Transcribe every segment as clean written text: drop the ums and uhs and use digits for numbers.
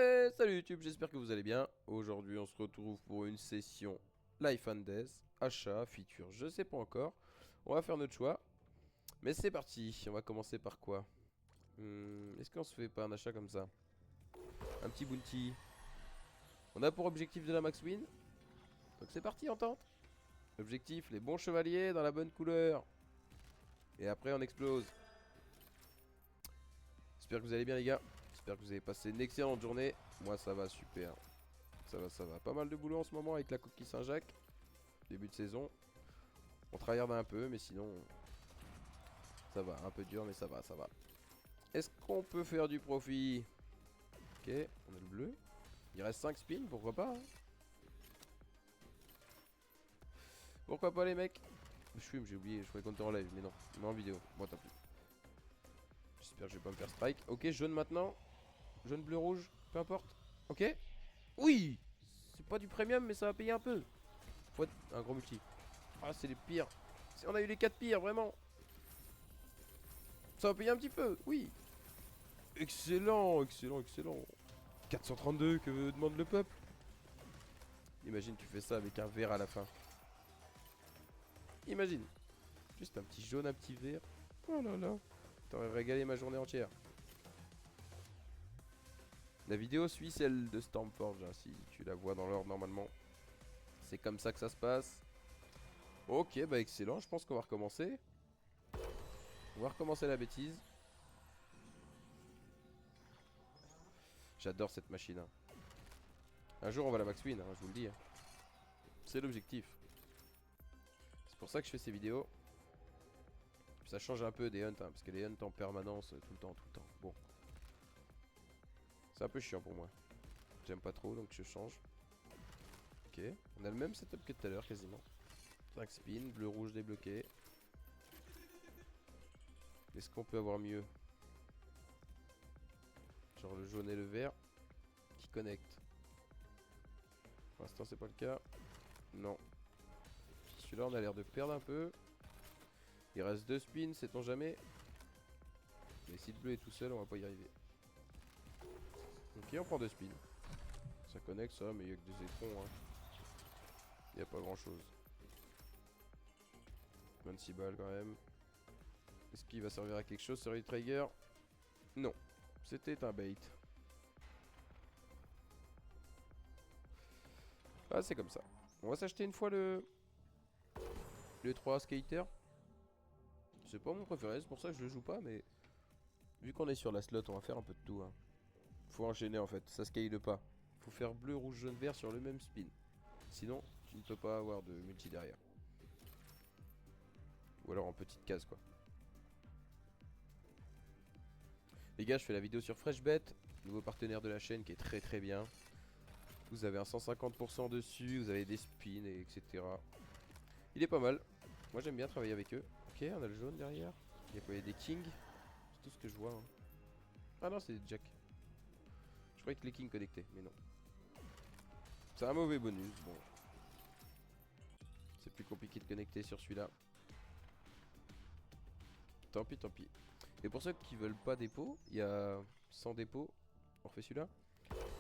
Hey, salut YouTube, j'espère que vous allez bien. Aujourd'hui, on se retrouve pour une session Life and Death, achat, feature, je sais pas encore. On va faire notre choix. Mais c'est parti, on va commencer par quoi? Est-ce qu'on se fait pas un achat comme ça? Un petit bounty. On a pour objectif de la max win. Donc c'est parti, on tente. Objectif, les bons chevaliers dans la bonne couleur. Et après, on explose. J'espère que vous allez bien les gars. J'espère que vous avez passé une excellente journée. Moi ça va super. Ça va, ça va. Pas mal de boulot en ce moment avec la coquille Saint-Jacques. Début de saison. On tryhard un peu, mais sinon, ça va. Un peu dur, mais ça va, ça va. Est-ce qu'on peut faire du profit? Ok, on a le bleu. Il reste 5 spins, pourquoi pas hein. Pourquoi pas les mecs? Je fume, j'ai oublié, je croyais qu'on était en live, mais non. On est en vidéo, moi tant pis. J'espère que je vais pas me faire strike. Ok, jaune maintenant. Jaune, bleu, rouge, peu importe. Ok. Oui. C'est pas du premium, mais ça va payer un peu. Faut être un gros multi. Ah, c'est les pires. On a eu les 4 pires, vraiment. Ça va payer un petit peu, oui. Excellent, excellent, excellent. 432, que demande le peuple? Imagine, tu fais ça avec un vert à la fin. Imagine. Juste un petit jaune, un petit vert. Oh là là. T'aurais régalé ma journée entière. La vidéo suit celle de Stormforge, hein, si tu la vois dans l'ordre normalement. C'est comme ça que ça se passe. Ok, bah excellent, je pense qu'on va recommencer. On va recommencer la bêtise. J'adore cette machine. Hein. Un jour on va la max win, hein, je vous le dis. Hein. C'est l'objectif. C'est pour ça que je fais ces vidéos. Ça change un peu des hunts, hein, parce que les hunts en permanence, tout le temps, tout le temps. Bon. C'est un peu chiant pour moi. J'aime pas trop, donc je change. Ok. On a le même setup que tout à l'heure, quasiment. 5 spins, bleu, rouge débloqué. Est-ce qu'on peut avoir mieux? Genre le jaune et le vert qui connectent. Pour l'instant, c'est pas le cas. Non. Celui-là, on a l'air de perdre un peu. Il reste 2 spins, sait-on jamais. Mais si le bleu est tout seul, on va pas y arriver. Ok, on prend 2 spins. Ça connecte ça, mais il y a que des étrons. Hein. Il n'y a pas grand chose. 26 balles quand même. Est-ce qu'il va servir à quelque chose ce Trigger? Non. C'était un bait. Ah, c'est comme ça. On va s'acheter une fois le 3 Skater. C'est pas mon préféré, c'est pour ça que je le joue pas, mais vu qu'on est sur la slot, on va faire un peu de tout. Hein. Faut enchaîner en fait, ça scale pas. Faut faire bleu, rouge, jaune, vert sur le même spin. Sinon, tu ne peux pas avoir de multi derrière. Ou alors en petite case quoi. Les gars, je fais la vidéo sur FreshBet, nouveau partenaire de la chaîne qui est très très bien. Vous avez un 150% dessus, vous avez des spins, et etc. Il est pas mal. Moi j'aime bien travailler avec eux. Ok, on a le jaune derrière. Il y a quoi? Il y a des kings. C'est tout ce que je vois. Hein. Ah non, c'est des jacks. Je croyais que les kings connectaient, mais non. C'est un mauvais bonus, bon. C'est plus compliqué de connecter sur celui-là. Tant pis, tant pis. Et pour ceux qui veulent pas dépôt, il y a 100 dépôts. On refait celui-là.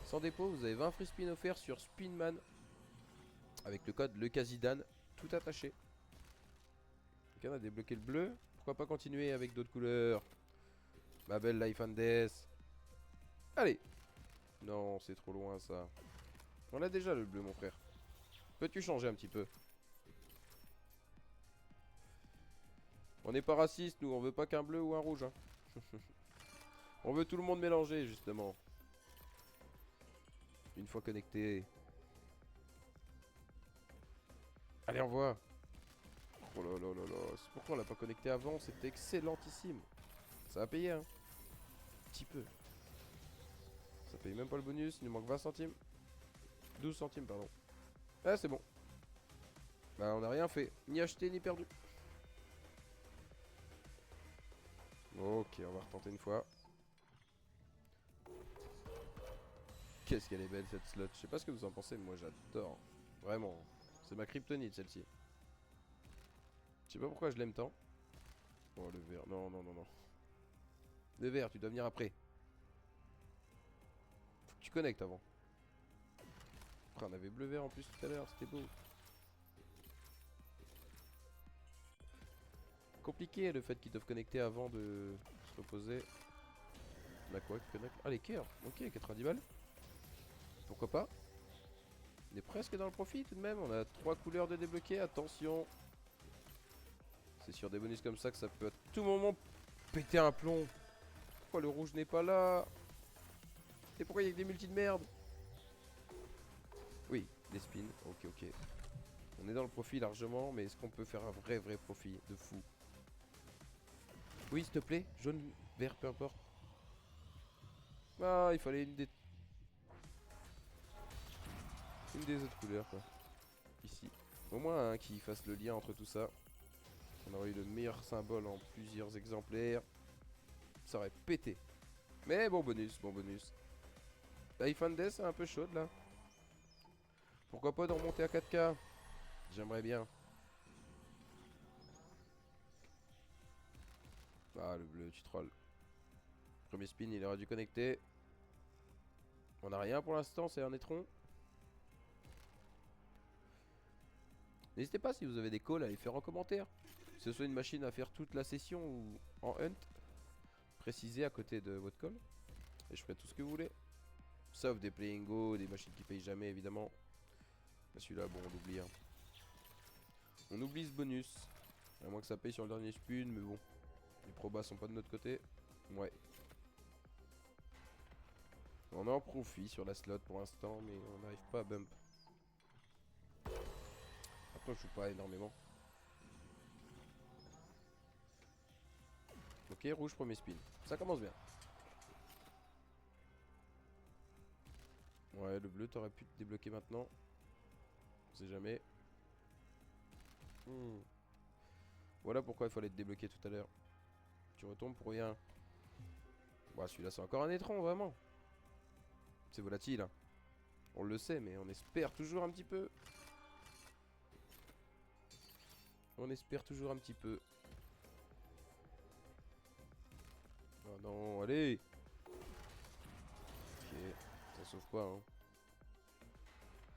Sans dépôt, vous avez 20 free spins offerts sur Spinman. Avec le code LeCasidan, tout attaché. Ok, on a débloqué le bleu. Pourquoi pas continuer avec d'autres couleurs? Ma belle Life and Death. Allez. Non, c'est trop loin ça. On a déjà le bleu, mon frère. Peux-tu changer un petit peu? On n'est pas raciste, nous. On veut pas qu'un bleu ou un rouge. Hein. On veut tout le monde mélanger, justement. Une fois connecté. Allez, on voit. Oh là là là là. C'est pourquoi on l'a pas connecté avant. C'était excellentissime. Ça va payer, hein. Un petit peu. Ça paye même pas le bonus. Il nous manque 20 centimes. 12 centimes, pardon. Ah, c'est bon. Bah, on n'a rien fait. Ni acheté, ni perdu. Ok, on va retenter une fois. Qu'est-ce qu'elle est belle cette slot. Je sais pas ce que vous en pensez, mais moi j'adore. Vraiment. C'est ma kryptonite celle-ci. Je sais pas pourquoi je l'aime tant. Oh le vert. Non, non, non, non. Le vert, tu dois venir après. Faut que tu connectes avant. Après, on avait bleu vert en plus tout à l'heure, c'était beau. Compliqué le fait qu'ils doivent connecter avant de se reposer. On a quoi qui connecte? Ah, les cœurs. Ok, 90 balles. Pourquoi pas? On est presque dans le profit tout de même. On a 3 couleurs de débloquer. Attention. C'est sur des bonus comme ça que ça peut à tout moment péter un plomb. Pourquoi le rouge n'est pas là? Et pourquoi il y a que des multis de merde? Oui, des spins. Ok, ok. On est dans le profit largement, mais est-ce qu'on peut faire un vrai profit de fou? Oui, s'il te plaît. Jaune, vert, peu importe. Ah, il fallait une des autres couleurs, quoi. Ici. Au moins, hein, qui fasse le lien entre tout ça. On aurait eu le meilleur symbole en plusieurs exemplaires. Ça aurait pété. Mais bon bonus, bon bonus. L'iPhone D c'est un peu chaude là. Pourquoi pas de remonter à 4K? J'aimerais bien. Ah le bleu, tu trolls. Premier spin, il aurait dû connecter. On a rien pour l'instant, c'est un étron. N'hésitez pas si vous avez des calls à les faire en commentaire. Que ce soit une machine à faire toute la session ou en hunt. Précisez à côté de votre call. Et je ferai tout ce que vous voulez. Sauf des play and go, des machines qui payent jamais évidemment. Celui-là, bon, on l'oublie. Hein. On oublie ce bonus. À moins que ça paye sur le dernier spin, mais bon. Les probas sont pas de notre côté. Ouais. On est en profit sur la slot pour l'instant, mais on n'arrive pas à bump. Après, je joue pas énormément. Ok, rouge, premier spin. Ça commence bien. Ouais, le bleu, t'aurais pu te débloquer maintenant. On sait jamais. Voilà pourquoi il fallait te débloquer tout à l'heure. Tu retombes pour rien. Bon, celui-là, c'est encore un étron, vraiment. C'est volatile. Hein. On le sait, mais on espère toujours un petit peu. On espère toujours un petit peu. Oh non, allez. Ok, ça sauve pas, hein.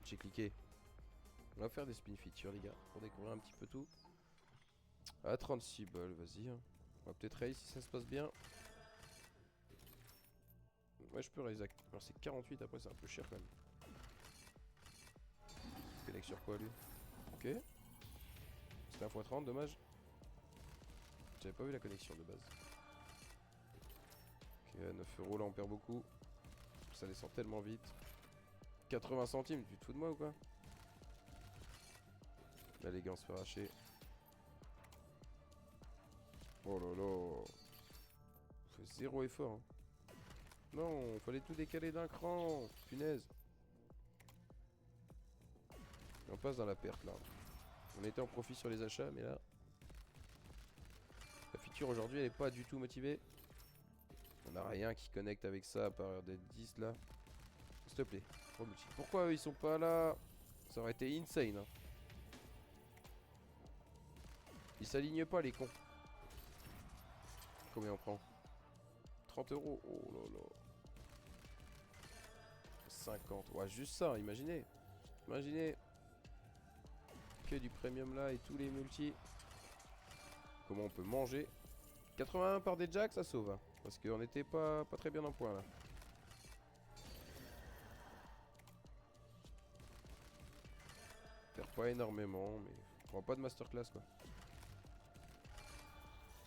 J'ai cliqué. On va faire des spin features, les gars, pour découvrir un petit peu tout. À 36 balles, vas-y. Hein. On va peut-être raise si ça se passe bien. Ouais, je peux raise. Alors, c'est 48, après, c'est un peu cher quand même. Il connecte sur quoi, lui? Ok. C'était un x30, dommage. J'avais pas vu la connexion de base. Ok, 9 euros, là, on perd beaucoup. Ça descend tellement vite. 80 centimes, tu te fous de moi ou quoi? Là, les gars, on se fait arracher. Oh là là. On fait zéro effort. Hein. Non, fallait tout décaler d'un cran. Punaise. Et on passe dans la perte là. On était en profit sur les achats, mais là. La feature aujourd'hui, elle est pas du tout motivée. On a rien qui connecte avec ça à part des 10 là. S'il te plaît. Pourquoi eux ils sont pas là? Ça aurait été insane. Hein. Ils s'alignent pas les cons. Combien on prend? 30 euros. Oh là là. 50. Ouais, juste ça, imaginez. Imaginez. Que du premium là et tous les multis. Comment on peut manger? 81 par des jacks, ça sauve. Hein, parce qu'on était pas très bien en point là. Faire pas énormément, mais on prend pas de masterclass quoi.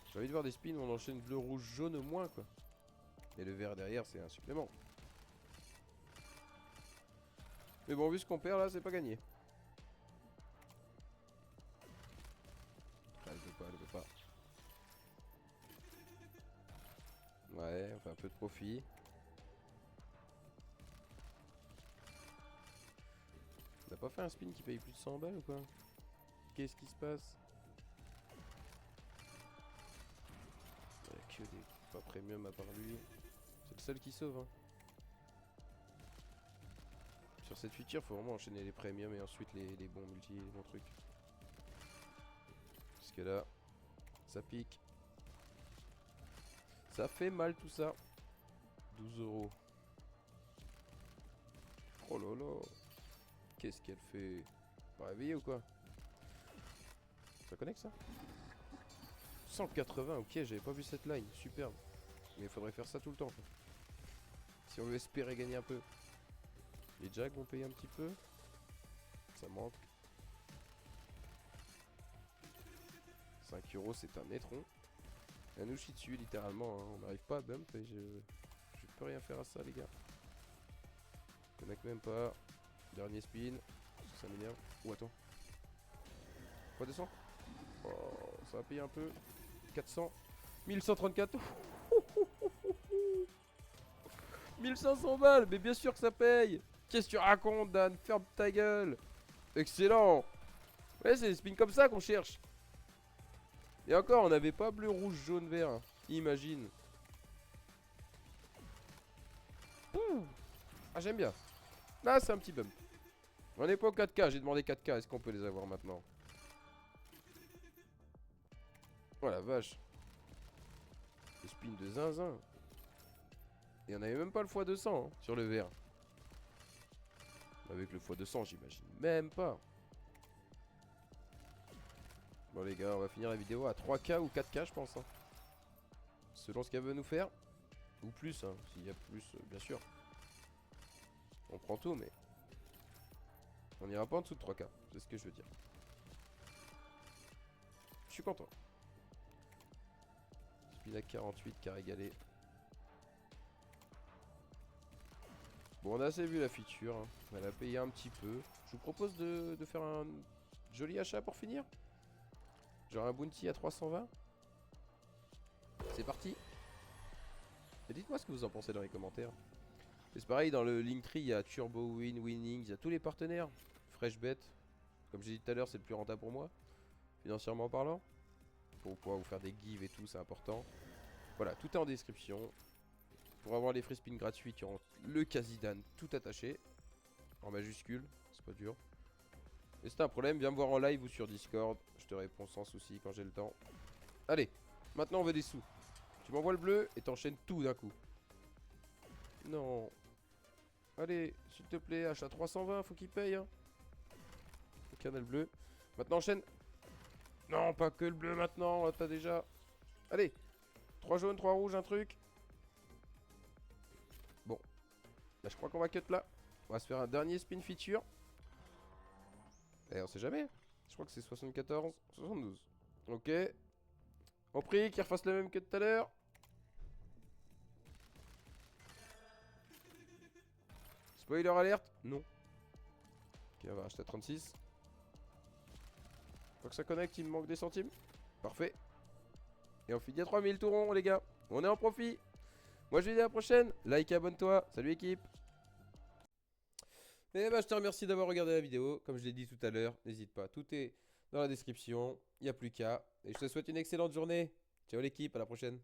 J'ai envie de voir des spins où on enchaîne bleu, rouge, jaune au moins quoi. Et le vert derrière c'est un supplément. Mais bon, vu ce qu'on perd là, c'est pas gagné. Ah, elle veut pas, elle veut pas. Ouais, on fait un peu de profit. On n'a pas fait un spin qui paye plus de 100 balles ou quoi? Qu'est-ce qui se passe? Il n'y a que des pas premium à part lui. C'est le seul qui sauve. Hein. Sur cette feature, faut vraiment enchaîner les premiums et ensuite les bons multi, les bons trucs. Parce que là, ça pique. Ça fait mal tout ça. 12 euros. Oh là là. Qu'est-ce qu'elle fait? Pas réveillé ou quoi? Ça connecte ça? 180, ok, j'avais pas vu cette line, superbe. Mais il faudrait faire ça tout le temps quoi. Si on veut espérer gagner un peu. Les Jacks vont payer un petit peu. Ça manque. 5 euros, c'est un étron. Elle nous chie dessus littéralement, hein. On n'arrive pas à bump et je peux rien faire à ça les gars. Connecte même pas. Dernier spin. Ça m'énerve. Oh attends. Redescends. Oh, ça va payer un peu. 400. 1134. 1500 balles. Mais bien sûr que ça paye. Qu'est-ce que tu racontes Dan? Ferme ta gueule. Excellent. Ouais, c'est des spins comme ça qu'on cherche. Et encore, on n'avait pas bleu, rouge, jaune, vert. Imagine. Ouh. Ah, j'aime bien. Là, c'est un petit bump. On n'est pas au 4K. J'ai demandé 4K. Est-ce qu'on peut les avoir maintenant? Oh la vache. Le spin de zinzin. Et on avait même pas le x200 hein, sur le vert. Avec le x200, j'imagine même pas. Bon les gars, on va finir la vidéo à 3K ou 4K je pense hein. Selon ce qu'elle veut nous faire. Ou plus hein, s'il y a plus bien sûr. On prend tout mais on ira pas en dessous de 3K. C'est ce que je veux dire. Je suis content. Spin à 48 qui a régalé. Bon on a assez vu la feature hein. Elle a payé un petit peu. Je vous propose de faire un joli achat pour finir. Genre un bounty à 320. C'est parti. Et dites-moi ce que vous en pensez dans les commentaires. Et c'est pareil, dans le Linktree, il y a Turbo Win, Winnings, il y a tous les partenaires. FreshBet, comme j'ai dit tout à l'heure, c'est le plus rentable pour moi, financièrement parlant. Pour pouvoir vous faire des gives et tout, c'est important. Voilà, tout est en description. Pour avoir les free spins gratuits, tu rentres le Kazidan tout attaché. En majuscule, c'est pas dur. Et si t'as un problème, viens me voir en live ou sur Discord. Je te réponds sans souci quand j'ai le temps. Allez, maintenant on veut des sous. Tu m'envoies le bleu et t'enchaînes tout d'un coup. Non. Allez, s'il te plaît, achat 320, faut qu'il paye. Hein. Ok, on a le bleu. Maintenant enchaîne. Non, pas que le bleu maintenant, t'as déjà. Allez, 3 jaunes, 3 rouges, un truc. Bon, là je crois qu'on va cut là. On va se faire un dernier spin feature. Et on sait jamais. Je crois que c'est 74, 72. Ok. On prie qu'il refasse le même que tout à l'heure. Spoiler alerte. Non. Ok, on va acheter à 36. Faut que ça connecte, il me manque des centimes. Parfait. Et on finit à 3000 tout rond les gars. On est en profit. Moi je vous dis à la prochaine. Like et abonne-toi. Salut équipe. Et bah je te remercie d'avoir regardé la vidéo. Comme je l'ai dit tout à l'heure, n'hésite pas. Tout est dans la description. Il n'y a plus qu'à. Et je te souhaite une excellente journée. Ciao l'équipe, à la prochaine.